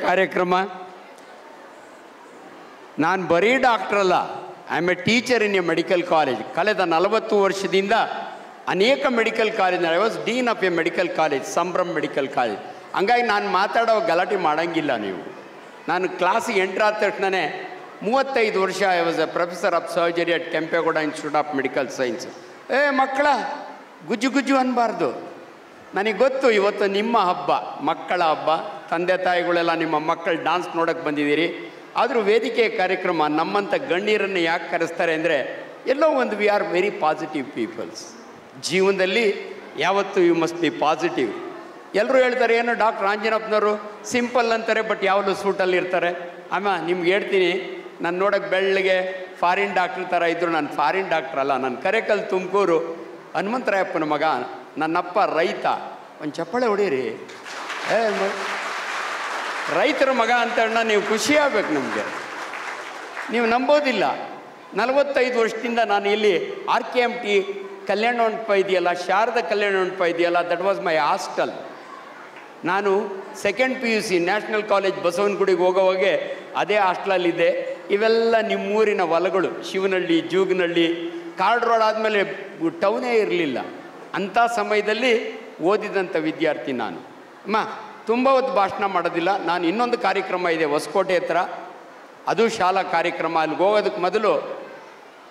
ಕಾರ್ಯಕ್ರಮ. ನಾನು ಬರೀ ಡಾಕ್ಟ್ರ್ ಅಲ್ಲ, I am A teacher in a medical college. ಕಳೆದ 40 ವರ್ಷದಿಂದ ಅನೇಕ medical college, I was dean of A medical college, Sambhram medical college. ಹಂಗಾಗಿ ನಾನು ಮಾತಾಡೋ ಗಲಾಟೆ ಮಾಡೋಂಗಿಲ್ಲ ನೀವು. ನಾನು ಕ್ಲಾಸಿಗೆ ಎಂಟ್ರ್ ಆದ ತಕ್ಷಣವೇ 35 ವರ್ಷ I was A professor of surgery at Kempegowda institute of medical science. ಮಕ್ಕಳ ಗುಜ್ಜು ಗುಜ್ಜು ಅನ್ನಬಾರ್ದು. ನನಗೆ ಗೊತ್ತು ಇವತ್ತು ನಿಮ್ಮ ಹಬ್ಬ, ಮಕ್ಕಳ ಹಬ್ಬ, ತಂದೆ ತಾಯಿಗಳೆಲ್ಲ ನಿಮ್ಮ ಮಕ್ಕಳು ಡಾನ್ಸ್ ನೋಡೋಕ್ಕೆ ಬಂದಿದ್ದೀರಿ. ಆದರೂ ವೇದಿಕೆಯ ಕಾರ್ಯಕ್ರಮ ನಮ್ಮಂಥ ಗಣ್ಯರನ್ನು ಯಾಕೆ ಕರೆಸ್ತಾರೆ ಅಂದರೆ, ಎಲ್ಲೋ ಒಂದು we are very positive peoples. ಜೀವನದಲ್ಲಿ ಯಾವತ್ತೂ ಯು ಮಸ್ಟ್ ಬಿ ಪಾಸಿಟಿವ್. ಎಲ್ಲರೂ ಹೇಳ್ತಾರೆ ಏನು ಡಾಕ್ಟ್ರ್ ಆಂಜನಪ್ಪನವರು ಸಿಂಪಲ್ ಅಂತಾರೆ, ಬಟ್ ಯಾವಾಗಲೂ ಸೂಟಲ್ಲಿ ಇರ್ತಾರೆ. ನಿಮ್ಗೆ ಹೇಳ್ತೀನಿ, ನಾನು ನೋಡೋಕ್ಕೆ ಬೆಳ್ಳಗೆ ಫಾರಿನ್ ಡಾಕ್ಟ್ರ್ ಥರ ಇದ್ದರು. ನಾನು ಫಾರಿನ್ ಡಾಕ್ಟ್ರ್ ಅಲ್ಲ, ನಾನು ಕರೆಕಲ್ ತುಮಕೂರು ಹನುಮಂತರಾಯಪ್ಪನ ಮಗ. ನನ್ನಪ್ಪ ರೈತ. ಒಂದು ಚಪ್ಪಾಳೆ ಹೊಡೀರಿ. ರೈತರ ಮಗ ಅಂತ ನೀವು ಖುಷಿ ಆಗ್ಬೇಕು ನಮಗೆ. ನೀವು ನಂಬೋದಿಲ್ಲ, 45 ವರ್ಷದಿಂದ ನಾನು ಇಲ್ಲಿ RKMT ಕಲ್ಯಾಣ ಮಂಟಪ ಇದೆಯಲ್ಲ, ಶಾರದಾ ಕಲ್ಯಾಣ ಮಂಟಪ ಇದೆಯಲ್ಲ, ದಟ್ ವಾಸ್ ಮೈ ಹಾಸ್ಟೆಲ್. ನಾನು ಸೆಕೆಂಡ್ PUC ನ್ಯಾಷನಲ್ ಕಾಲೇಜ್ ಬಸವನಗುಡಿಗೆ ಹೋಗೋವಾಗೆ ಅದೇ ಹಾಸ್ಟೆಲಲ್ಲಿದ್ದೆ. ಇವೆಲ್ಲ ನಿಮ್ಮೂರಿನ ಹೊಲಗಳು, ಶಿವನಹಳ್ಳಿ, ಜೂಗನಹಳ್ಳಿ, ಕಾರ್ಡ್ ರೋಡ್ ಆದಮೇಲೆ ಟೌನೇ ಇರಲಿಲ್ಲ. ಅಂಥ ಸಮಯದಲ್ಲಿ ಓದಿದಂಥ ವಿದ್ಯಾರ್ಥಿ ನಾನು. ತುಂಬ ಹೊತ್ತು ಭಾಷಣ ಮಾಡೋದಿಲ್ಲ. ನಾನು ಇನ್ನೊಂದು ಕಾರ್ಯಕ್ರಮ ಇದೆ ಹೊಸಕೋಟೆ ಹತ್ರ, ಅದು ಶಾಲಾ ಕಾರ್ಯಕ್ರಮ. ಅಲ್ಲಿಗೆ ಹೋಗೋದಕ್ಕೆ ಮೊದಲು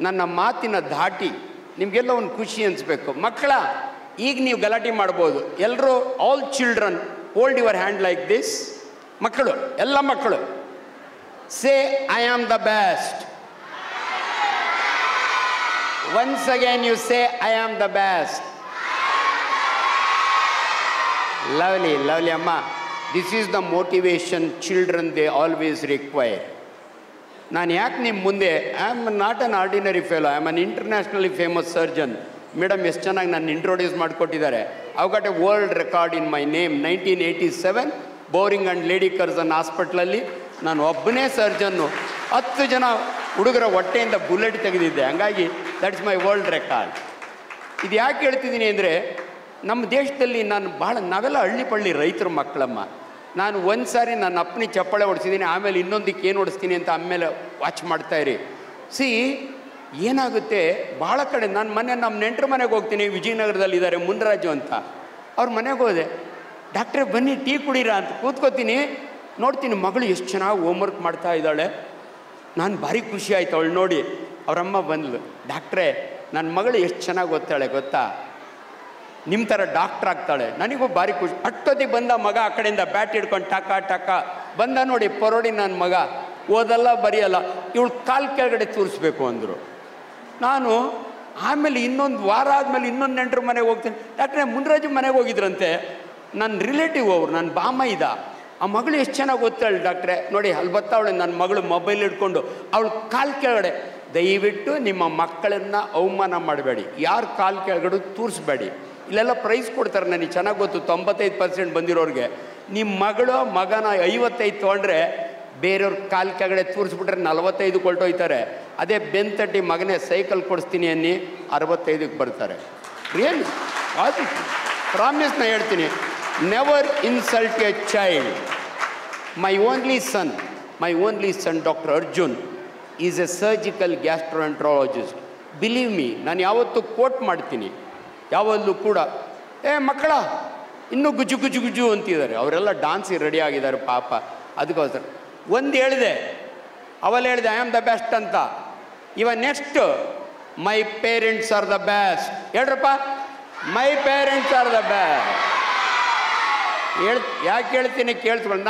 ನನ್ನ ಮಾತಿನ ಧಾಟಿ ನಿಮಗೆಲ್ಲ ಒಂದು ಖುಷಿ ಅನಿಸ್ಬೇಕು. ಮಕ್ಕಳ, ಈಗ ನೀವು ಗಲಾಟೆ ಮಾಡ್ಬೋದು. ಎಲ್ಲರೂ all children hold your hand like this. ಮಕ್ಕಳು, ಎಲ್ಲ ಮಕ್ಕಳು say I am the best. Once again you say I am the best. Lovely lovely ಅಮ್ಮ. This is the motivation children they always require. ನಾನು ಯಾಕೆ ನಿಮ್ಮ ಮುಂದೆ, I am not an ordinary fellow, I am an internationally famous surgeon. Madam ಎಷ್ಟು ಚೆನ್ನಾಗಿ ನನ್ನ introduce ಮಾಡಿಕೊಟ್ಟಿದ್ದಾರೆ. I got a world record in my name. 1987 boring and lady Curzon ಹಾಸ್ಪಿಟ್ಲಲ್ಲಿ ನಾನು ಒಬ್ಬನೇ ಸರ್ಜನ್ನು. 10 ಜನ ಹುಡುಗರ ಹೊಟ್ಟೆಯಿಂದ ಬುಲೆಟ್ ತೆಗೆದಿದ್ದೆ. ಹಂಗಾಗಿ ದಟ್ಸ್ ಮೈ ವರ್ಲ್ಡ್ ರೆಕಾರ್ಡ್. ಇದು ಯಾಕೆ ಹೇಳ್ತಿದ್ದೀನಿ ಅಂದರೆ, ನಮ್ಮ ದೇಶದಲ್ಲಿ ನಾವೆಲ್ಲ ಹಳ್ಳಿ ರೈತರ ಮಕ್ಕಳಮ್ಮ. ನಾನು ಒಂದು ಸಾರಿ ನನ್ನ ಅಪ್ಪನಿಗೆ ಚಪ್ಪಾಳೆ ಹೊಡಿಸಿದ್ದೀನಿ, ಆಮೇಲೆ ಇನ್ನೊಂದಕ್ಕೆ ಏನು ಹೊಡಿಸ್ತೀನಿ ಅಂತ ಆಮೇಲೆ ವಾಚ್ ಮಾಡ್ತಾಯಿರಿ. ಏನಾಗುತ್ತೆ, ಭಾಳ ಕಡೆ ನಾನು ಮೊನ್ನೆ ನಮ್ಮ ನೆಂಟರ ಮನೆಗೆ ಹೋಗ್ತೀನಿ, ವಿಜಯನಗರದಲ್ಲಿದ್ದಾರೆ ಮುನ್ರಾಜು ಅಂತ. ಅವ್ರ ಮನೆಗೆ ಹೋದೆ, ಡಾಕ್ಟ್ರೇ ಬನ್ನಿ ಟೀ ಕುಡೀರಾ ಅಂತ ಕೂತ್ಕೋತೀನಿ. ನೋಡ್ತೀನಿ ಮಗಳು ಎಷ್ಟು ಚೆನ್ನಾಗಿ ಹೋಮ್ವರ್ಕ್ ಮಾಡ್ತಾ ಇದ್ದಾಳೆ. ನಾನು ಭಾರಿ ಖುಷಿ ಆಯ್ತು ಅವಳು ನೋಡಿ. ಅವರಮ್ಮ ಬಂದ್ಲು, ಡಾಕ್ಟ್ರೇ ನನ್ನ ಮಗಳು ಎಷ್ಟು ಚೆನ್ನಾಗಿ ಓದ್ತಾಳೆ ಗೊತ್ತಾ, ನಿಮ್ಮ ಥರ ಡಾಕ್ಟ್ರ್ ಆಗ್ತಾಳೆ. ನನಗೂ ಭಾರಿ ಖುಷಿ. ಅಷ್ಟೊತ್ತಿಗೆ ಬಂದ ಮಗ ಆ ಕಡೆಯಿಂದ ಬ್ಯಾಟ್ ಹಿಡ್ಕೊಂಡು ಟಕ ಬಂದ. ನೋಡಿ ಪರೋಡಿ ನನ್ನ ಮಗ ಓದಲ್ಲ ಬರೆಯಲ್ಲ, ಇವಳು ಕಾಲು ಕೆಳಗಡೆ ತೂರಿಸ್ಬೇಕು ಅಂದರು. ನಾನು ಆಮೇಲೆ ಇನ್ನೊಂದು ವಾರ ಆದಮೇಲೆ ಇನ್ನೊಂದು ನೆಂಟರ ಮನೆಗೆ ಹೋಗ್ತೀನಿ. ಡಾಕ್ಟ್ರೇ ಮುನ್ರಾಜು ಮನೆಗೆ ಹೋಗಿದ್ರಂತೆ, ನನ್ನ ರಿಲೇಟಿವ್ ಅವರು, ನನ್ನ ಬಾಮ ಇದ್ದ. ಆ ಮಗಳು ಎಷ್ಟು ಚೆನ್ನಾಗಿ ಓದ್ತಾಳೆ ಡಾಕ್ಟ್ರೇ, ನೋಡಿ ಅಲ್ಲಿ ಬರ್ತಾವಳೆ ನನ್ನ ಮಗಳು ಮೊಬೈಲ್ ಹಿಡ್ಕೊಂಡು ಅವಳು ಕಾಲು ಕೆಳಗಡೆ. ದಯವಿಟ್ಟು ನಿಮ್ಮ ಮಕ್ಕಳನ್ನು ಅವಮಾನ ಮಾಡಬೇಡಿ, ಯಾರು ಕಾಲು ಕೆಳಗಡೆ ತೂರಿಸ್ಬೇಡಿ. ಇಲ್ಲೆಲ್ಲ ಪ್ರೈಸ್ ಕೊಡ್ತಾರೆ, ನನಗೆ ಚೆನ್ನಾಗಿ ಗೊತ್ತು. 95% ಬಂದಿರೋರಿಗೆ. ನಿಮ್ಮ ಮಗನ 55 ತೊಗೊಂಡ್ರೆ ಬೇರೆಯವ್ರ ಕಾಲು ಕೆಳಗಡೆ ತೂರಿಸ್ಬಿಟ್ರೆ 45 ಕೊಲ್ಟೋಯ್ತಾರೆ. ಅದೇ ಬೆಂತಟ್ಟಿ ಮಗನೇ ಸೈಕಲ್ ಕೊಡಿಸ್ತೀನಿ ಅನ್ನಿ 65ಕ್ಕೆ ಬರ್ತಾರೆ. ರಿಯಲಿ ಪ್ರಾಮಿಸ್ನ ಹೇಳ್ತೀನಿ, never insult A child. My only son doctor Arjun is a surgical gastroenterologist. Believe me, ನಾನು ಯಾವತ್ತೂ ಕೋಟ್ ಮಾಡ್ತೀನಿ ಯಾವಲ್ಲೂ ಕೂಡ. ಮಕ್ಕಳ ಇನ್ನೂ ಗುಜು ಅಂತಿದ್ದಾರೆ. ಅವರೆಲ್ಲ ಡಾನ್ಸಿಗೆ ರೆಡಿ ಆಗಿದ್ದಾರೆ ಪಾಪ. ಅದಕ್ಕೋಸ್ಕರ ಒಂದು ಹೇಳಿದೆ, ಹೇಳಿದೆ ಐ ಆಮ್ ದ ಬೆಸ್ಟ್ ಅಂತ. Next my parents are the best. ಹೇಳ್ರಪ್ಪ, my parents are the best. ಯಾಕೆ ಹೇಳ್ತೀನಿ ಕೇಳಿಸ್ಕೊಂಡು.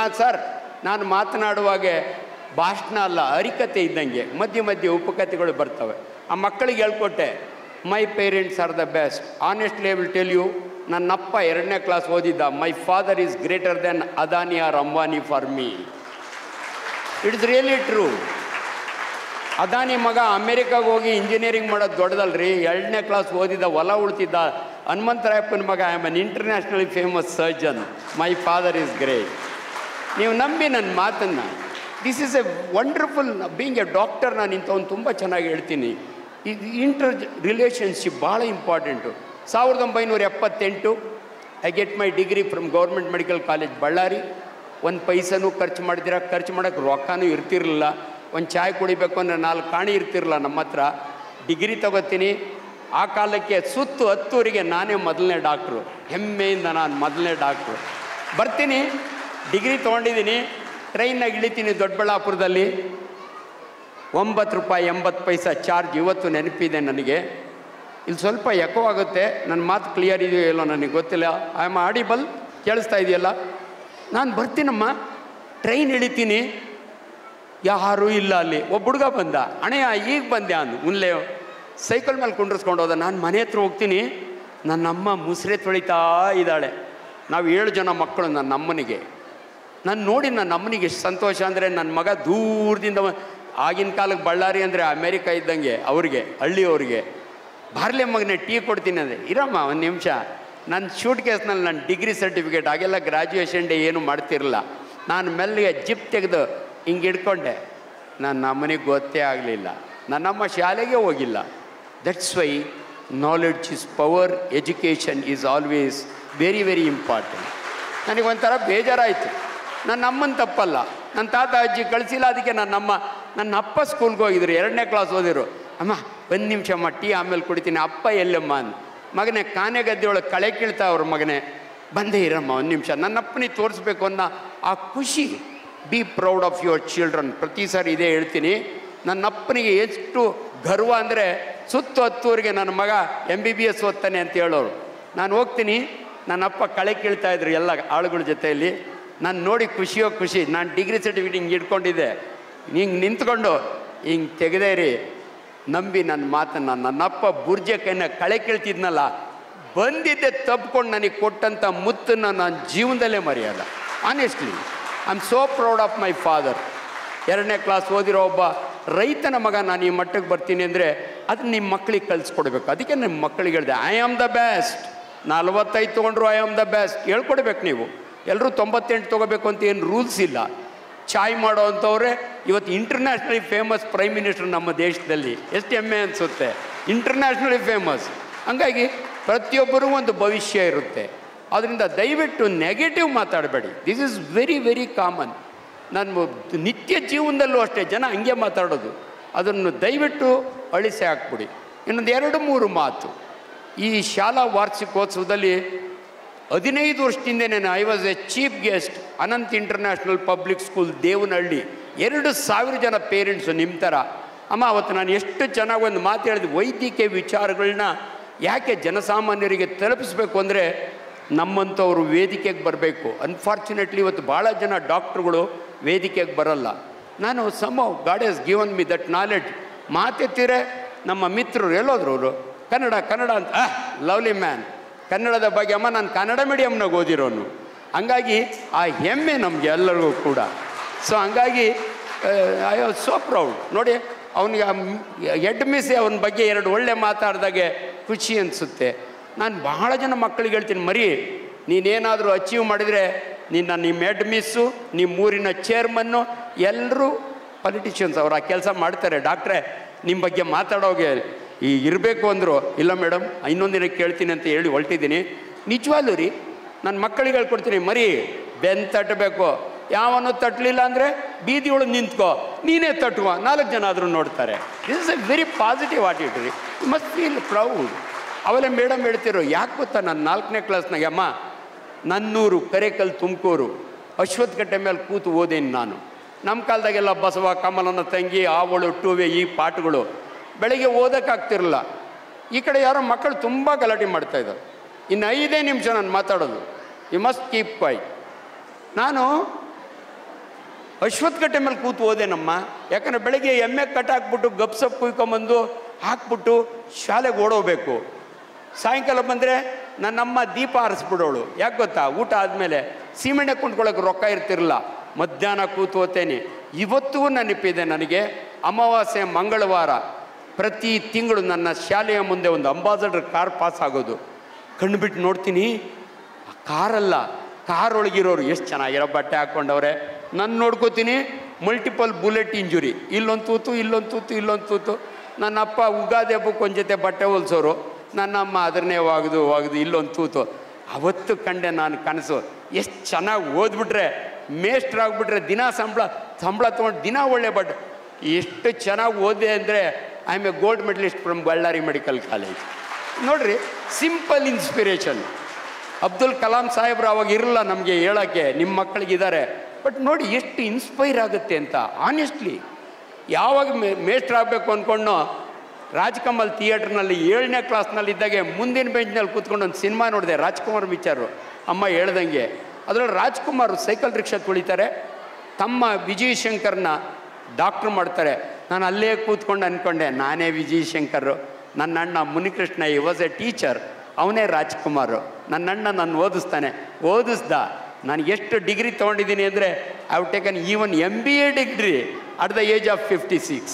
ನಾನು ಮಾತನಾಡುವಾಗೆ ಭಾಷಣ ಅಲ್ಲ, ಹರಿಕತೆ ಇದ್ದಂಗೆ ಮಧ್ಯೆ ಉಪಕಥೆಗಳು ಬರ್ತವೆ. ಆ ಮಕ್ಕಳಿಗೆ ಹೇಳ್ಕೊಟ್ಟೆ, my parents are the best. Honestly I will tell you, ನನ್ನಪ್ಪ 2ನೇ ಕ್ಲಾಸ್ ಓದಿದ್ದ. My father is greater than Adani or Ambani for me. It's really true. Adani ಮಗ ಅಮೇರಿಕಾಗೆ ಹೋಗಿ ಇಂಜಿನಿಯರಿಂಗ್ ಮಾಡೋದು ದೊಡ್ಡದಲ್ರಿ. 2ನೇ ಕ್ಲಾಸ್ ಓದಿದ್ದ, ಹೊಲ ಉಳ್ತಿದ್ದ. ಹನುಮಂತರಾಯಪ್ಪನ ಮಗ I am an internationally famous surgeon. My father is great. ನೀವು ನಂಬಿ ನನ್ನ ಮಾತನ್ನು. This is A wonderful being A doctor. ನಾನು ಇಂಥವ್ನು ತುಂಬ ಚೆನ್ನಾಗಿ ಹೇಳ್ತೀನಿ. ಇದು ಇಂಟರ್ ರಿಲೇಷನ್ಶಿಪ್ ಭಾಳ important. 1978 I get my degree from government medical college Ballari. ಒಂದು ಪೈಸನೂ ಖರ್ಚು ಮಾಡಿದಿರ, ಖರ್ಚು ಮಾಡೋಕ್ಕೆ ರೊಕ್ಕನೂ ಇರ್ತಿರಲಿಲ್ಲ. ಒಂದು ಚಾಯ್ ಕುಡಿಬೇಕು ಅಂದರೆ 4 ಕಾಣಿ ಇರ್ತಿರಲಿಲ್ಲ ನಮ್ಮ ಹತ್ರ. ಡಿಗ್ರಿ ತಗೋತೀನಿ. ಆ ಕಾಲಕ್ಕೆ ಸುತ್ತು 10 ನಾನೇ ಮೊದಲನೇ ಡಾಕ್ಟ್ರು. ಹೆಮ್ಮೆಯಿಂದ ನಾನು ಮೊದಲನೇ ಡಾಕ್ಟ್ರು. ಬರ್ತೀನಿ, ಡಿಗ್ರಿ ತೊಗೊಂಡಿದ್ದೀನಿ. ಟ್ರೈನ್ನಾಗ ಇಳಿತೀನಿ ದೊಡ್ಡಬಳ್ಳಾಪುರದಲ್ಲಿ. 9 ರೂಪಾಯಿ 80 ಪೈಸೆ ಚಾರ್ಜ್. ಇವತ್ತು ನೆನಪಿದೆ ನನಗೆ. ಇಲ್ಲಿ ಸ್ವಲ್ಪ ಎಕೋ ಆಗುತ್ತೆ, ನನ್ನ ಮಾತು ಕ್ಲಿಯರ್ ಇದೆಯೋ ಇಲ್ಲೋ ನನಗೆ ಗೊತ್ತಿಲ್ಲ. ಐ ಆಮ್ ಆಡಿಬಲ್, ಕೇಳಿಸ್ತಾ ಇದೆಯಲ್ಲ? ನಾನು ಬರ್ತೀನಮ್ಮ, ಟ್ರೈನ್ ಇಳಿತೀನಿ, ಯಾರೂ ಇಲ್ಲ. ಅಲ್ಲಿ ಒಬ್ಬ ಹುಡುಗ ಬಂದ. ಅಣ್ಣಯ್ಯ ಈಗ ಬಂದೆ ಅಂದು. ಉನ್ಲೆ ಸೈಕಲ್ ಮೇಲೆ ಕುಂಡ್ರಿಸ್ಕೊಂಡು ಹೋದ. ನಾನು ಮನೆ ಹತ್ರ ಹೋಗ್ತೀನಿ, ನನ್ನಮ್ಮ ಮುಸ್ರೆ ತೊಳಿತಾ ಇದ್ದಾಳೆ. ನಾವು 7 ಜನ ಮಕ್ಕಳು ನನ್ನ ಅಮ್ಮನಿಗೆ. ನಾನು ನೋಡಿ ನನ್ನ ಅಮ್ಮನಿಗೆ ಎಷ್ಟು ಸಂತೋಷ ಅಂದರೆ, ನನ್ನ ಮಗ ದೂರದಿಂದ, ಆಗಿನ ಕಾಲಕ್ಕೆ ಬಳ್ಳಾರಿ ಅಂದರೆ ಅಮೇರಿಕಾ ಇದ್ದಂಗೆ ಅವ್ರಿಗೆ, ಹಳ್ಳಿಯವ್ರಿಗೆ, ಬಾರ್ಲೆ ಮಗನೇ ಟೀ ಕೊಡ್ತೀನಿ ಅಂದರೆ, ಇರಮ್ಮ ಒಂದು ನಿಮಿಷ. ನನ್ನ ಶೂಟ್ ಕೇಸ್ನಲ್ಲಿ ನನ್ನ ಡಿಗ್ರಿ ಸರ್ಟಿಫಿಕೇಟ್, ಆಗೆಲ್ಲ ಗ್ರ್ಯಾಜುಯೇಷನ್ ಡೇ ಏನೂ ಮಾಡ್ತಿರಲಿಲ್ಲ. ನಾನು ಮೆಲ್ಲಿಗೆ ಜಿಪ್ ತೆಗೆದು ಹಿಂಗೆ ಹಿಡ್ಕೊಂಡೆ. ನನ್ನ ಅಮ್ಮನಿಗೆ ಗೊತ್ತೇ ಆಗಲಿಲ್ಲ. ನನ್ನಮ್ಮ ಶಾಲೆಗೆ ಹೋಗಿಲ್ಲ. That's why knowledge is power, education is always very very important. ನನಗೊಂಥರ ಬೇಜಾರಾಯಿತು. ನನ್ನ ಅಮ್ಮನ ತಪ್ಪಲ್ಲ, ನನ್ನ ತಾತ ಅಜ್ಜಿ ಕಳಿಸಿಲ್ಲ. ಅದಕ್ಕೆ ನನ್ನ ಅಪ್ಪ ಸ್ಕೂಲ್ಗೆ ಹೋಗಿದ್ರು, 2ನೇ ಕ್ಲಾಸ್ ಓದಿರು. ಅಮ್ಮ 1 ನಿಮಿಷ ಅಮ್ಮ, ಟೀ ಆಮೇಲೆ ಕುಡಿತೀನಿ. ಅಪ್ಪ ಎಲ್ಲಮ್ಮ ಅಂದು. ಮಗನೇ ಕಾನೆ ಗದ್ದೆಯೊಳಗೆ ಕಳೆ ಕೀಳ್ತಾ ಅವ್ರ ಮಗನೇ, ಬಂದೇ ಇರಮ್ಮ 1 ನಿಮಿಷ. ನನ್ನ ಅಪ್ಪನಿಗೆ ತೋರಿಸ್ಬೇಕು ಅನ್ನೋ ಆ ಖುಷಿ. Be proud of your children. ಪ್ರತಿ ಸಾರಿ ಇದೇ ಹೇಳ್ತೀನಿ. ನನ್ನ ಅಪ್ಪನಿಗೆ ಎಷ್ಟು ಗರ್ವ ಅಂದರೆ, ಸುತ್ತು 10 ನನ್ನ ಮಗ MBBS ಓದ್ತಾನೆ ಅಂತ ಹೇಳೋರು. ನಾನು ಹೋಗ್ತೀನಿ, ನನ್ನ ಅಪ್ಪ ಕಳೆ ಕೀಳ್ತಾ ಇದ್ರು ಎಲ್ಲ ಆಳುಗಳ ಜೊತೆಯಲ್ಲಿ. ನಾನು ನೋಡಿ ಖುಷಿಯೋ ಖುಷಿ. ನಾನು ಡಿಗ್ರಿ ಸರ್ಟಿಫಿಕೇಟ್ ಹಿಂಗೆ ಇಟ್ಕೊಂಡಿದ್ದೆ, ಹಿಂಗೆ ನಿಂತ್ಕೊಂಡು ಹಿಂಗೆ ತೆಗೆದೇ ರೀ. ನಂಬಿ ನನ್ನ ಮಾತನ್ನು, ನನ್ನಪ್ಪ ಬುರ್ಜೆ ಕೈನ ಕಳೆ ಕೀಳ್ತಿದ್ನಲ್ಲ, ಬಂದಿದ್ದೆ ತಪ್ಪಿಕೊಂಡು ನನಗೆ ಕೊಟ್ಟಂಥ ಮುತ್ತನ್ನು ನಾನು ಜೀವನದಲ್ಲೇ ಮರೆಯಲ್ಲ. Honestly I am so proud of my father. 2ನೇ ಕ್ಲಾಸ್ ಓದಿರೋ ಒಬ್ಬ ರೈತನ ಮಗ ನಾನು ಈ ಮಟ್ಟಕ್ಕೆ ಬರ್ತೀನಿ ಅಂದರೆ, ಅದನ್ನ ನಿಮ್ಮ ಮಕ್ಕಳಿಗೆ ಕಲಿಸ್ಕೊಡ್ಬೇಕು. ಅದಕ್ಕೆ ನಿಮ್ಮ ಮಕ್ಕಳಿಗೆ ಹೇಳಿದೆ, ಐ ಆಮ್ ದ ಬೆಸ್ಟ್. 45 ತೊಗೊಂಡ್ರು ಐ ಆಮ್ ದ ಬೆಸ್ಟ್ ಹೇಳ್ಕೊಡ್ಬೇಕು. ನೀವು ಎಲ್ಲರೂ 98 ತೊಗೋಬೇಕು ಅಂತ ಏನು ರೂಲ್ಸ್ ಇಲ್ಲ. ಚಾಯ್ ಮಾಡೋ ಅಂಥವ್ರೆ ಇವತ್ತು ಇಂಟರ್ನ್ಯಾಷನಲಿ ಫೇಮಸ್ ಪ್ರೈಮ್ ಮಿನಿಸ್ಟರ್ ನಮ್ಮ ದೇಶದಲ್ಲಿ. ಎಷ್ಟು ಹೆಮ್ಮೆ ಅನಿಸುತ್ತೆ, ಇಂಟರ್ನ್ಯಾಷನಲಿ ಫೇಮಸ್. ಹಂಗಾಗಿ ಪ್ರತಿಯೊಬ್ಬರೂ ಒಂದು ಭವಿಷ್ಯ ಇರುತ್ತೆ. ಅದರಿಂದ ದಯವಿಟ್ಟು ನೆಗೆಟಿವ್ ಮಾತಾಡಬೇಡಿ. This is very very common. ನಾನು ನಿತ್ಯ ಜೀವನದಲ್ಲೂ ಅಷ್ಟೇ ಜನ ಹಂಗೆ ಮಾತಾಡೋದು. ಅದನ್ನು ದಯವಿಟ್ಟು ಅಳಿಸಿ ಹಾಕ್ಬಿಡಿ. ಇನ್ನೊಂದು 2-3 ಮಾತು. ಈ ಶಾಲಾ ವಾರ್ಷಿಕೋತ್ಸವದಲ್ಲಿ 15 ವರ್ಷದಿಂದನೇ I was a chief guest, Anant international public school, Devanahalli. 2,000 ಜನ ಪೇರೆಂಟ್ಸು ನಿಮ್ಮ ಥರ. ಅಮ್ಮ ಅವತ್ತು ನಾನು ಎಷ್ಟು ಚೆನ್ನಾಗಿ ಒಂದು ಮಾತು ಹೇಳಿದೆ, ವೈದ್ಯಕೀಯ ವಿಚಾರಗಳನ್ನ ಯಾಕೆ ಜನಸಾಮಾನ್ಯರಿಗೆ ತಲುಪಿಸ್ಬೇಕು ಅಂದರೆ, ನಮ್ಮಂಥವ್ರು ವೇದಿಕೆಗೆ ಬರಬೇಕು. ಅನ್ಫಾರ್ಚುನೇಟ್ಲಿ ಇವತ್ತು ಭಾಳ ಜನ ಡಾಕ್ಟ್ರುಗಳು ವೇದಿಕೆಗೆ ಬರಲ್ಲ. ನಾನು God has given me that knowledge. ಮಾತೆತ್ತಿರೆ ನಮ್ಮ ಮಿತ್ರರು ಎಲ್ಲೋದ್ರು ಅವರು, ಕನ್ನಡ ಅಂತ, ಲವ್ಲಿ ಮ್ಯಾನ್. ಕನ್ನಡದ ಬಗ್ಗೆ ಅಮ್ಮ ನಾನು ಕನ್ನಡ ಮೀಡಿಯಮ್ನಾಗ ಓದಿರೋನು. ಹಂಗಾಗಿ ಆ ಹೆಮ್ಮೆ ನಮಗೆ ಎಲ್ಲರಿಗೂ ಕೂಡ. ಸೊ ಹಂಗಾಗಿ ಐ ವಾಸ್ ಸೋ ಪ್ರೌಡ್. ನೋಡಿ ಅವನಿಗೆ ಎಡ್ ಮಿಸ್ ಅವನ ಬಗ್ಗೆ 2 ಒಳ್ಳೆ ಮಾತಾಡಿದಾಗೆ ಖುಷಿ ಅನಿಸುತ್ತೆ. ನಾನು ಬಹಳ ಜನ ಮಕ್ಕಳಿಗೆ ಹೇಳ್ತೀನಿ, ಮರಿ ನೀನೇನಾದರೂ ಅಚೀವ್ ಮಾಡಿದರೆ ನಿಮ್ಮ ಹೆಡ್ ಮಿಸ್ಸು, ನಿಮ್ಮ ಊರಿನ ಚೇರ್ಮನ್ನು, ಎಲ್ಲರೂ ಪೊಲಿಟಿಷಿಯನ್ಸ್ ಅವರು ಆ ಕೆಲಸ ಮಾಡ್ತಾರೆ. ಡಾಕ್ಟ್ರೇ ನಿಮ್ಮ ಬಗ್ಗೆ ಮಾತಾಡೋಗೆ ಇರಬೇಕು ಅಂದರು. ಇಲ್ಲ ಮೇಡಮ್, ಇನ್ನೊಂದು ದಿನ ಕೇಳ್ತೀನಿ ಅಂತ ಹೇಳಿ ಹೊರಟಿದ್ದೀನಿ. ನಿಜವಾಗ್ಲೂ ರೀ, ನನ್ನ ಮಕ್ಕಳಿಗೆ ಹೇಳ್ಕೊಡ್ತೀನಿ, ಮರಿ ಬೆನ್ ತಟ್ಟಬೇಕು. ಯಾವನು ತಟ್ಟಲಿಲ್ಲ ಅಂದರೆ ಬೀದಿ ಒಳಗೆ ನಿಂತ್ಕೋ, ನೀನೇ ತಟ್ಟುವ, 4 ಜನ ಆದರೂ ನೋಡ್ತಾರೆ. This is a very positive attitude ರೀ. You must feel proud. ಅವೆಲ್ಲ ಮೇಡಮ್ ಹೇಳ್ತಿರೋ, ಯಾಕೆ ಗೊತ್ತಾ, ನಾನು 4ನೇ ಕ್ಲಾಸ್ನಾಗ ಅಮ್ಮ ನನ್ನೂರು, ಕರೇಕಲ್, ತುಮಕೂರು, ಅಶ್ವತ್ಥಕಟ್ಟೆ ಮೇಲೆ ಕೂತು ಓದೇನು ನಾನು. ನಮ್ಮ ಕಾಲದಾಗೆಲ್ಲ ಬಸವ, ಕಮಲನ ತಂಗಿ, ಆವಳು, ಟೂವೆ, ಈ ಪಾಠಗಳು ಬೆಳಗ್ಗೆ ಓದೋಕ್ಕಾಗ್ತಿರಲಿಲ್ಲ. ಈ ಕಡೆ ಯಾರೋ ಮಕ್ಕಳು ತುಂಬ ಗಲಾಟೆ ಮಾಡ್ತಾಯಿದ್ದಾರೆ. ಇನ್ನು 5 ನಿಮಿಷ ನಾನು ಮಾತಾಡೋದು. You must keep quiet. ನಾನು ಅಶ್ವತ್ಥಕಟ್ಟೆ ಮೇಲೆ ಕೂತು ಓದೇನಮ್ಮ. ಯಾಕಂದರೆ ಬೆಳಗ್ಗೆ ಎಮ್ಮೆ ಕಟ್ ಹಾಕ್ಬಿಟ್ಟು ಗಪ್ಸಪ್ ಕುಯ್ಕೊಂಬಂದು ಹಾಕ್ಬಿಟ್ಟು ಶಾಲೆಗೆ ಓಡೋಗ್ಬೇಕು. ಸಾಯಂಕಾಲ ಬಂದರೆ ನನ್ನಮ್ಮ ದೀಪ ಆರಿಸ್ಬಿಡೋಳು. ಯಾಕೆ ಗೊತ್ತಾ, ಊಟ ಆದಮೇಲೆ ಸೀಮೆಣ್ಣೆ ಕುಂಡ್ಕೊಳ್ಳೋಕೆ ರೊಕ್ಕ ಇರ್ತಿರಲಿಲ್ಲ. ಮಧ್ಯಾಹ್ನ ಕೂತು ಓದ್ತೇನೆ. ಇವತ್ತೂ ನೆನಪಿದೆ ನನಗೆ. ಅಮಾವಾಸ್ಯೆ ಮಂಗಳವಾರ ಪ್ರತಿ ತಿಂಗಳು ನನ್ನ ಶಾಲೆಯ ಮುಂದೆ ಒಂದು ಅಂಬಾಸಡರ್ ಕಾರ್ ಪಾಸ್ ಆಗೋದು. ಕಣ್ಬಿಟ್ಟು ನೋಡ್ತೀನಿ, ಆ ಕಾರಲ್ಲ, ಕಾರೊಳಗಿರೋರು ಎಷ್ಟು ಚೆನ್ನಾಗಿರೋ ಬಟ್ಟೆ ಹಾಕ್ಕೊಂಡವ್ರೆ. ನಾನು ನೋಡ್ಕೋತೀನಿ, ಮಲ್ಟಿಪಲ್ ಬುಲೆಟ್ ಇಂಜುರಿ, ಇಲ್ಲೊಂದು ತೂತು, ಇಲ್ಲೊಂದು ತೂತು, ಇಲ್ಲೊಂದು ತೂತು. ನನ್ನ ಅಪ್ಪ ಉಗಾದಿ ಹಬ್ಬಕ್ಕೆ ಒಂದು ಜೊತೆ ಬಟ್ಟೆ ಹೊಲ್ಸೋರು, ನನ್ನಮ್ಮ ಅದನ್ನೇ ಒಗೆದು ಇಲ್ಲೊಂದು ತೂತು. ಅವತ್ತು ಕಂಡೆ ನಾನು ಕನಸು. ಎಷ್ಟು ಚೆನ್ನಾಗಿ ಓದ್ಬಿಟ್ರೆ ಮೇಷ್ಟ್ರಾಗ್ಬಿಟ್ರೆ ದಿನ ಸಂಬಳ ತೊಗೊಂಡು ದಿನ ಒಳ್ಳೆ ಬಟ್ ಎಷ್ಟು ಚೆನ್ನಾಗಿ ಓದಿದೆ ಅಂದರೆ I am A gold medalist from Ballari medical college. ನೋಡಿರಿ, ಸಿಂಪಲ್ ಇನ್ಸ್ಪಿರೇಷನ್. ಅಬ್ದುಲ್ ಕಲಾಂ ಸಾಹೇಬ್ರು ಅವಾಗ ಇರಲ್ಲ ನಮಗೆ ಹೇಳೋಕ್ಕೆ, ನಿಮ್ಮ ಮಕ್ಕಳಿಗಿದ್ದಾರೆ. ಬಟ್ ನೋಡಿ ಎಷ್ಟು ಇನ್ಸ್ಪೈರ್ ಆಗುತ್ತೆ ಅಂತ. ಆನೆಸ್ಟ್ಲಿ ಯಾವಾಗ ಮೇಷ್ಟ್ರಾಗಬೇಕು ಅಂದ್ಕೊಂಡು ರಾಜ್ಕಮಲ್ ಥಿಯೇಟ್ರ್ನಲ್ಲಿ 7ನೇ ಕ್ಲಾಸ್ನಲ್ಲಿದ್ದಾಗೆ ಮುಂದಿನ ಬೆಂಚ್ನಲ್ಲಿ ಕೂತ್ಕೊಂಡು ಒಂದು ಸಿನಿಮಾ ನೋಡಿದೆ, ರಾಜ್ಕುಮಾರ್ ಪಿಕ್ಚರು. ಅಮ್ಮ ಹೇಳ್ದಂಗೆ ಅದರಲ್ಲಿ ರಾಜ್ಕುಮಾರ್ ಸೈಕಲ್ ರಿಕ್ಷಾ ತುಳಿತಾರೆ, ತಮ್ಮ ವಿಜಯ್ ಶಂಕರ್ನ ಡಾಕ್ಟ್ರು ಮಾಡ್ತಾರೆ. ನಾನು ಅಲ್ಲೇ ಕೂತ್ಕೊಂಡು ಅಂದ್ಕೊಂಡೆ, ನಾನೇ ವಿಜಯ್ ಶಂಕರು, ನನ್ನ ಅಣ್ಣ ಮುನಿಕೃಷ್ಣ ಈ ವಾಸ್ ಎ ಟೀಚರ್, ಅವನೇ ರಾಜ್ಕುಮಾರು. ನನ್ನ ಅಣ್ಣ ನಾನು ಓದಿಸ್ದ. ನಾನು ಎಷ್ಟು ಡಿಗ್ರಿ ತೊಗೊಂಡಿದ್ದೀನಿ ಅಂದರೆ I have taken even MBA degree at the age of 56.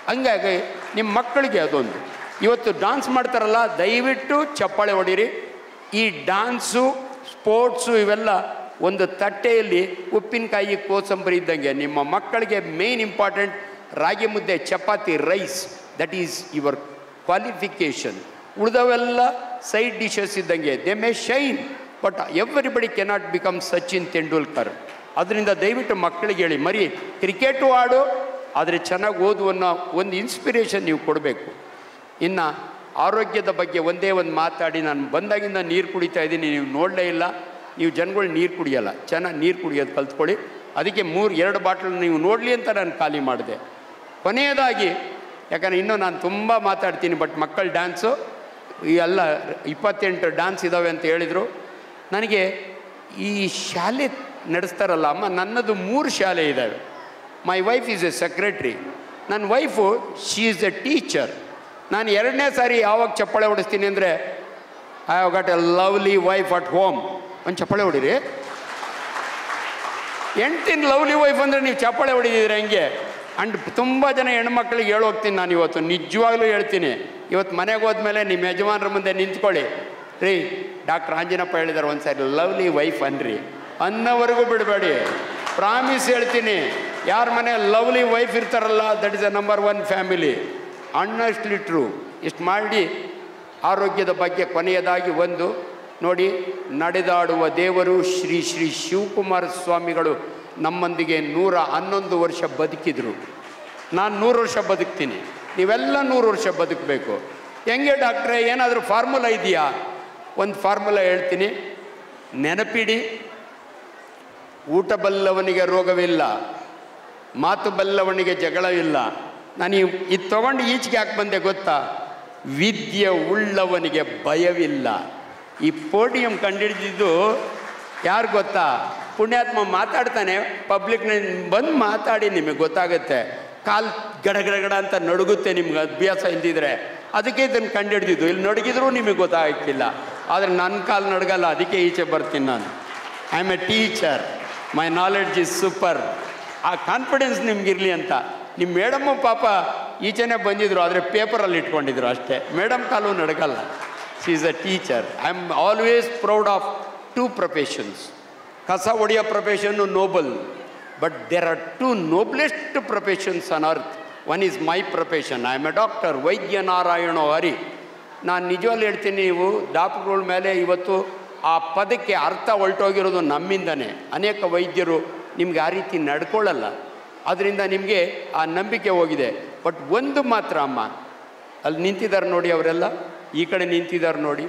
ಹಂಗಾಗಿ ನಿಮ್ಮ ಮಕ್ಕಳಿಗೆ ಅದೊಂದು, ಇವತ್ತು ಡಾನ್ಸ್ ಮಾಡ್ತಾರಲ್ಲ, ದಯವಿಟ್ಟು ಚಪ್ಪಾಳೆ ಹೊಡೀರಿ. ಈ ಡಾನ್ಸು, ಸ್ಪೋರ್ಟ್ಸು ಇವೆಲ್ಲ ಒಂದು ತಟ್ಟೆಯಲ್ಲಿ ಉಪ್ಪಿನಕಾಯಿ ಕೋಸಂಬರಿ ಇದ್ದಂಗೆ. ನಿಮ್ಮ ಮಕ್ಕಳಿಗೆ ಮೇನ್ ಇಂಪಾರ್ಟೆಂಟ್ ರಾಗಿ ಮುದ್ದೆ, ಚಪಾತಿ, rice, that is your qualification. ಉಳಿದವೆಲ್ಲ ಸೈಡ್ ಡಿಶಸ್ ಇದ್ದಂಗೆ. They may shine, but everybody cannot become Sachin Tendulkar. ಅದರಿಂದ ದಯವಿಟ್ಟು ಮಕ್ಕಳಿಗೆ ಹೇಳಿ, ಮರಿ ಕ್ರಿಕೆಟು ಆಡು, ಆದರೆ ಚೆನ್ನಾಗಿ ಓದು ಅನ್ನೋ ಒಂದು ಇನ್ಸ್ಪಿರೇಷನ್ ನೀವು ಕೊಡಬೇಕು. ಇನ್ನು ಆರೋಗ್ಯದ ಬಗ್ಗೆ ಒಂದೇ ಒಂದು ಮಾತಾಡಿ, ನಾನು ಬಂದಾಗಿಂದ ನೀರು ಕುಡಿತಾ ಇದ್ದೀನಿ, ನೀವು ನೋಡಲೇ ಇಲ್ಲ. ನೀವು ಜನಗಳು ನೀರು ಕುಡಿಯೋಲ್ಲ, ಚೆನ್ನಾಗಿ ನೀರು ಕುಡಿಯೋದು ಕಲ್ತ್ಕೊಳ್ಳಿ. ಅದಕ್ಕೆ 2 ಬಾಟ್ಲ್ ನೀವು ನೋಡಲಿ ಅಂತ ನಾನು ಖಾಲಿ ಮಾಡಿದೆ. ಕೊನೆಯದಾಗಿ, ಯಾಕಂದರೆ ಇನ್ನೂ ನಾನು ತುಂಬ ಮಾತಾಡ್ತೀನಿ, ಬಟ್ ಮಕ್ಕಳ ಡ್ಯಾನ್ಸು ಈ ಎಲ್ಲ 28 ಡ್ಯಾನ್ಸ್ ಇದ್ದಾವೆ ಅಂತ ಹೇಳಿದರು. ನನಗೆ ಈ ಶಾಲೆ ನಡೆಸ್ತಾರಲ್ಲ ಅಮ್ಮ, ನನ್ನದು 3 ಶಾಲೆ ಇದ್ದಾವೆ. My wife is a secretary. ನನ್ನ wife she is a teacher. ನಾನು 2ನೇ ಸಾರಿ ಯಾವಾಗ ಚಪ್ಪಾಳೆ ಹೊಡಿಸ್ತೀನಿ ಅಂದರೆ, I have got a lovely wife at home. ಒಂದು ಚಪ್ಪಾಳೆ ಹೊಡೀರಿ. ಹೆಂಡ್ತಿನ ಲವ್ಲಿ ವೈಫ್ ಅಂದರೆ ನೀವು ಚಪ್ಪಾಳೆ ಹೊಡಿದಿದ್ರೆ ಹೆಂಗೆ? ಆ್ಯಂಡ್ ತುಂಬ ಜನ ಹೆಣ್ಮಕ್ಳಿಗೆ ಹೇಳೋಗ್ತೀನಿ ನಾನು ಇವತ್ತು, ನಿಜವಾಗ್ಲೂ ಹೇಳ್ತೀನಿ. ಇವತ್ತು ಮನೆಗೆ ಹೋದ್ಮೇಲೆ ನಿಮ್ಮ ಯಜಮಾನ್ರ ಮುಂದೆ ನಿಂತ್ಕೊಳ್ಳಿ, ರೀ ಡಾಕ್ಟ್ರ್ ಆಂಜನಪ್ಪ ಹೇಳಿದ್ದಾರೆ ಒಂದು ಸಾರಿ ಲವ್ಲಿ ವೈಫ್ ಅನ್ರಿ ಅನ್ನೋವರೆಗೂ ಬಿಡಬೇಡಿ. ಪ್ರಾಮಿಸ್ ಹೇಳ್ತೀನಿ, ಯಾರ ಮನೆ ಲವ್ಲಿ ವೈಫ್ ಇರ್ತಾರಲ್ಲ, that is a number 1 family. Honestly true. ಇಷ್ಟು ಮಾಡಿ ಆರೋಗ್ಯದ ಬಗ್ಗೆ ಕೊನೆಯದಾಗಿ ಒಂದು ನೋಡಿ, ನಡೆದಾಡುವ ದೇವರು ಶ್ರೀ ಶ್ರೀ ಶಿವಕುಮಾರ ಸ್ವಾಮಿಗಳು ನಮ್ಮೊಂದಿಗೆ 111 ವರ್ಷ ಬದುಕಿದ್ರು. ನಾನು 100 ವರ್ಷ ಬದುಕ್ತೀನಿ, ನೀವೆಲ್ಲ 100 ವರ್ಷ ಬದುಕಬೇಕು. ಹೆಂಗೆ ಡಾಕ್ಟ್ರೇ, ಏನಾದರೂ ಫಾರ್ಮುಲಾ ಇದೆಯಾ? ಒಂದು ಫಾರ್ಮುಲಾ ಹೇಳ್ತೀನಿ, ನೆನಪಿಡಿ. ಊಟ ಬಲ್ಲವನಿಗೆ ರೋಗವಿಲ್ಲ, ಮಾತು ಬಲ್ಲವನಿಗೆ ಜಗಳವಿಲ್ಲ. ನಾನು ಇದು ತೊಗೊಂಡು ಈಚೆಗೆ ಯಾಕೆ ಬಂದೆ ಗೊತ್ತಾ? ವಿದ್ಯೆ ಉಳ್ಳವನಿಗೆ ಭಯವಿಲ್ಲ. ಈ ಪೋಡಿಯಂ ಕಂಡುಹಿಡಿದಿದ್ದು ಯಾರು ಗೊತ್ತಾ? ಪುಣ್ಯಾತ್ಮ ಮಾತಾಡ್ತಾನೆ, ಪಬ್ಲಿಕ್ನ ಬಂದು ಮಾತಾಡಿ, ನಿಮಗೆ ಗೊತ್ತಾಗುತ್ತೆ. ಕಾಲು ಗಡಗಡಗಡ ಅಂತ ನಡುಗುತ್ತೆ, ನಿಮ್ಗೆ ಅಭ್ಯಾಸ ಇಲ್ದಿದ್ರೆ. ಅದಕ್ಕೆ ಇದನ್ನು ಕಂಡುಹಿಡ್ದಿದ್ದು. ಇಲ್ಲಿ ನಡುಗಿದ್ರೂ ನಿಮಗೆ ಗೊತ್ತಾಗ್ತಿಲ್ಲ, ಆದರೆ ನನ್ನ ಕಾಲು ನಡಗಲ್ಲ, ಅದಕ್ಕೆ ಈಚೆ ಬರ್ತೀನಿ ನಾನು. I am A teacher, my knowledge is super. ಆ ಕಾನ್ಫಿಡೆನ್ಸ್ ನಿಮ್ಗಿರಲಿ ಅಂತ. ನಿಮ್ಮ ಮೇಡಮ್ಮು ಪಾಪ ಈಚೆನೇ ಬಂದಿದ್ರು, ಆದರೆ ಪೇಪರಲ್ಲಿ ಇಟ್ಕೊಂಡಿದ್ರು ಅಷ್ಟೇ. ಮೇಡಮ್ ಕಾಲು ನಡಗಲ್ಲ. She is a teacher. I am always proud of 2 professions. ಕಸ ಹೊಡೆಯೋ ಪ್ರೊಫೆಷನ್ನು noble, but there are 2 noblest professions on earth. One is my profession. I am a doctor, ವೈದ್ಯ ನಾರಾಯಣ ಹರಿ. ನಾನು ನಿಜವಾಗ್ಲೂ ಹೇಳ್ತೀನಿ, ನೀವು ಡಾಕ್ಟ್ರುಗಳ ಮೇಲೆ ಇವತ್ತು ಆ ಪದಕ್ಕೆ ಅರ್ಥ ಹೊರಟೋಗಿರೋದು ನಮ್ಮಿಂದನೇ. ಅನೇಕ ವೈದ್ಯರು ನಿಮ್ಗೆ ಆ ರೀತಿ ನಡ್ಕೊಳ್ಳಲ್ಲ, ಅದರಿಂದ ನಿಮಗೆ ಆ ನಂಬಿಕೆ ಹೋಗಿದೆ. ಬಟ್ ಒಂದು ಮಾತ್ರ ಅಮ್ಮ, ಅಲ್ಲಿ ನಿಂತಿದ್ದಾರೆ ನೋಡಿ, ಅವರೆಲ್ಲ ಈ ಕಡೆ ನಿಂತಿದ್ದಾರೆ ನೋಡಿ.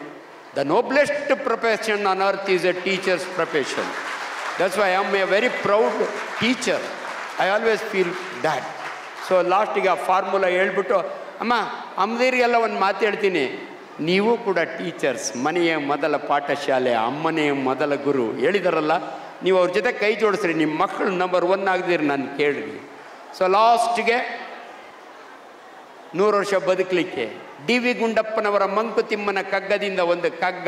The noblest profession on earth is a teacher's profession. That's why I am a very proud teacher. I always feel that. So ಲಾಸ್ಟಿಗೆ ಆ ಫಾರ್ಮುಲಾ ಹೇಳ್ಬಿಟ್ಟು, ಅಮ್ಮ ಅಮ್ಮದಿರಿಗೆಲ್ಲ ಒಂದು ಮಾತು ಹೇಳ್ತೀನಿ, ನೀವು ಕೂಡ ಟೀಚರ್ಸ್. ಮನೆಯ ಮೊದಲ ಪಾಠಶಾಲೆ, ಅಮ್ಮನೇ ಮೊದಲ ಗುರು ಹೇಳಿದಾರಲ್ಲ, ನೀವು ಅವ್ರ ಜೊತೆ ಕೈ ಜೋಡಿಸ್ರಿ, ನಿಮ್ಮ ಮಕ್ಕಳು ನಂಬರ್ 1 ಆಗದಿರಿ ನಾನು ಕೇಳ್ರಿ. ಸೊ ಲಾಸ್ಟ್ಗೆ 100 ವರ್ಷ ಬದುಕಲಿಕ್ಕೆ DV ಗುಂಡಪ್ಪನವರ ಮಂಕುತಿಮ್ಮನ ಕಗ್ಗದಿಂದ ಒಂದು ಕಗ್ಗ.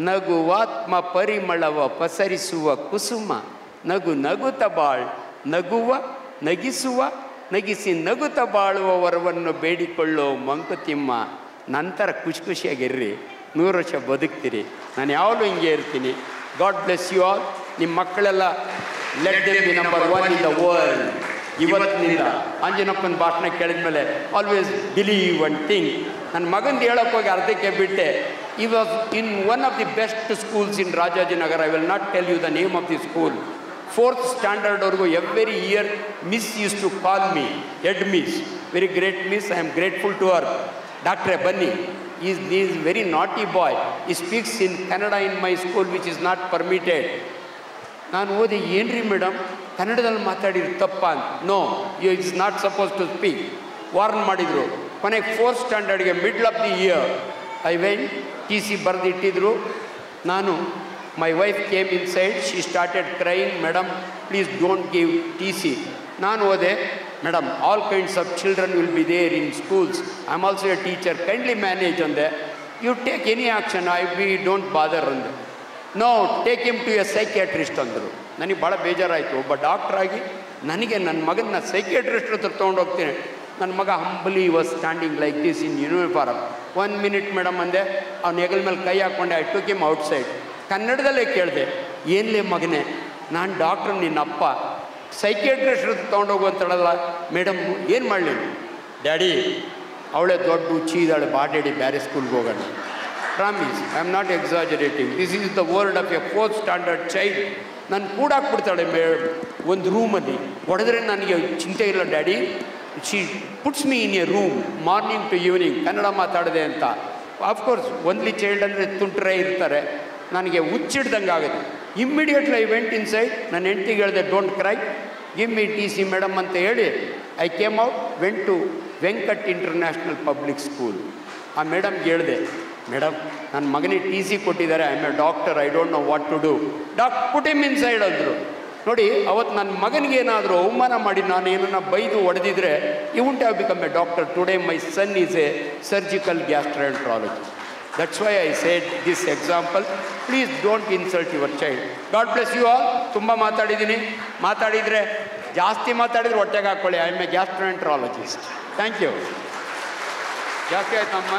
ನಗುವಾತ್ಮ ಪರಿಮಳವ ಪಸರಿಸುವ ಕುಸುಮ, ನಗು ನಗುತ್ತ ಬಾಳ್, ನಗುವ ನಗಿಸುವ ನಗಿಸಿ ನಗುತ್ತ ಬಾಳುವ ವರವನ್ನು ಬೇಡಿಕೊಳ್ಳೋ ಮಂಕುತಿಮ್ಮ. ನಂತರ ಖುಷಿಯಾಗಿರ್ರಿ, 100 ವರ್ಷ ಬದುಕ್ತೀರಿ. ನಾನು ಯಾವಾಗಲೂ ಹಿಂಗೆ ಇರ್ತೀನಿ. God bless you all. ನಿಮ್ಮ ಮಕ್ಕಳೆಲ್ಲ let them be number 1 in the world. ಇವತ್ತಿನಿಂದ ಆಂಜನಪ್ಪನ ಭಾಷಣ ಕೇಳಿದ ಮೇಲೆ ಆಲ್ವೇಸ್ ಬಿಲೀವ್ ಅಂಡ್ ಥಿಂಕ್. ನನ್ನ ಮಗಂದು ಹೇಳೋಕ್ಕೋಗಿ ಅರ್ಧಕ್ಕೆ ಬಿಟ್ಟೆ. He was in one of the best schools in Rajajinagar. I will not tell you the name of the school. 4th ಸ್ಟ್ಯಾಂಡರ್ಡ್ವರೆಗೂ every year miss use to call me head miss, very great miss, I am grateful to our. ಡಾಕ್ಟ್ರೇ ಬನ್ನಿ, is very naughty boy, he speaks in Kannada in my school which is not permitted. ನಾನು ಓದಿ, ಏನ್ರಿ madam ಕನ್ನಡದಲ್ಲಿ ಮಾತಾಡಿದ್ರು ತಪ್ಪ ಅಂತ. No, you is not suppose to speak. Warn ಮಾಡಿದರು. ಕೊನೆಗೆ 4th ಸ್ಟ್ಯಾಂಡರ್ಡ್ಗೆ middle of the year I went, T C ಬರೆದಿಟ್ಟಿದ್ರು. ನಾನು, my wife came inside, she started crying, madam please don't give T C. ನಾನು ಹೋದೆ, madam all kinds of children will be there in schools, I am also a teacher, kindly manage ಅಂದೆ. You take any action, I we don't bother ಅಂದೆ. No, take him to a psychiatrist ಅಂದರು. ನನಗೆ ಭಾಳ ಬೇಜಾರಾಯಿತು. ಒಬ್ಬ ಡಾಕ್ಟ್ರಾಗಿ ನನಗೆ ನನ್ನ ಮಗನ ಸೈಕ್ಯಾಟ್ರಿಸ್ಟ್ ಹತ್ರ ತೊಗೊಂಡೋಗ್ತೀನಿ. ನನ್ನ ಮಗ humbly was standing like this in uniform. 1 minute madam ಅಂದೆ. ಅವ್ನ ಹೆಗಲ ಮೇಲೆ ಕೈ ಹಾಕ್ಕೊಂಡೆ. I took him outside. ಕನ್ನಡದಲ್ಲೇ ಕೇಳಿದೆ, ಏನ್ಲೇ ಮಗನೇ, ನಾನು ಡಾಕ್ಟ್ರು, ನಿನ್ನ ಅಪ್ಪ ಸೈಕ್ಯಾಟ್ರಿಸ್ಟ್ ಹತ್ರ ತೊಗೊಂಡೋಗುವಂತಳಲ್ಲ. ಮೇಡಮ್ ಏನು ಮಾಡಲಿ ಡ್ಯಾಡಿ, ಅವಳೇ ದೊಡ್ಡ ಹುಚ್ಚಿ ಇದ್ದಾಳೆ, ಬಾ ಡ್ಯಾಡಿ ಬೇರೆ ಸ್ಕೂಲ್ಗೆ ಹೋಗೋಣ. Promise, I am not exaggerating, this is the word of a 4th standard child. ನಾನು ಕೂಡಾಕ್ಬಿಡ್ತಾಳೆ ಒಂದು ರೂಮಲ್ಲಿ. ಹೊಡೆದ್ರೆ ನನಗೆ ಚಿಂತೆ ಇಲ್ಲ daddy. She puts me in a room morning to evening, Kannada ಮಾತಾಡಿದೆ ಅಂತ. ಆಫ್ಕೋರ್ಸ್ ಒನ್ಲಿ ಚೈಲ್ಡ್ ಅಂದರೆ ತುಂಟ್ರೆ ಇರ್ತಾರೆ. ನನಗೆ ಹುಚ್ಚಿಡ್ದಂಗೆ ಆಗುತ್ತೆ. Immediately I went inside. ನನ್ನ ಹೆಂಡ್ತಿಗೆ ಹೇಳಿದೆ, don't cry, give me T C madam ಅಂತ ಹೇಳಿ I came out, went to Venkat international public school. ಆ ಮೇಡಮ್ಗೆ ಹೇಳಿದೆ, ಮೇಡಮ್ ನನ್ನ ಮಗನಿಗೆ ಟಿ ಸಿ ಕೊಟ್ಟಿದ್ದಾರೆ, I am a doctor, I don't know what to do, put him inside ಅಂದರು. ನೋಡಿ, ಅವತ್ತು ನನ್ನ ಮಗನಿಗೇನಾದರೂ ಅವಮಾನ ಮಾಡಿ ನಾನು ಏನನ್ನ ಬೈದು ಹೊಡೆದಿದ್ರೆ, he won't have become a doctor. Today my son is a surgical gastroenterologist. That's why I said this example. Please don't insult your child. God bless you all. ತುಂಬ ಮಾತಾಡಿದ್ದೀನಿ. ಮಾತಾಡಿದರೆ ಜಾಸ್ತಿ ಮಾತಾಡಿದ್ರೆ ಹೊಟ್ಟೆಗೆ ಹಾಕ್ಕೊಳ್ಳಿ. I am a gastroenterologist. Thank you. ಜಾಸ್ತಿ ಆಯ್ತಮ್ಮ.